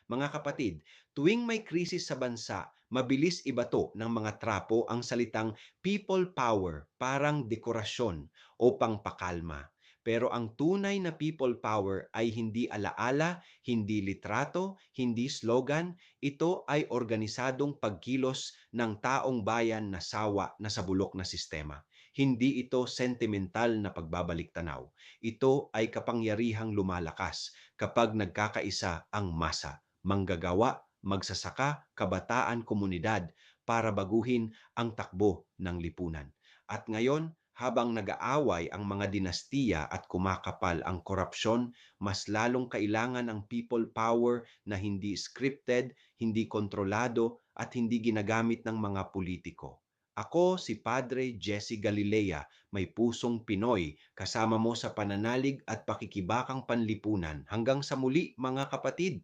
Mga kapatid, tuwing may krisis sa bansa, mabilis ibato ng mga trapo ang salitang people power, parang dekorasyon o pangpakalma. Pero ang tunay na people power ay hindi alaala, hindi litrato, hindi slogan, ito ay organisadong pagkilos ng taong bayan na sawa na sa bulok na sistema. Hindi ito sentimental na pagbabalik tanaw. Ito ay kapangyarihang lumalakas kapag nagkakaisa ang masa, manggagawa, magsasaka, kabataan, komunidad para baguhin ang takbo ng lipunan. At ngayon, habang nag-aaway ang mga dinastiya at kumakapal ang korupsyon, mas lalong kailangan ang people power na hindi scripted, hindi kontrolado at hindi ginagamit ng mga politiko. Ako si Padre Jesse Galilea, may pusong Pinoy, kasama mo sa pananalig at pakikibakang panlipunan. Hanggang sa muli mga kapatid!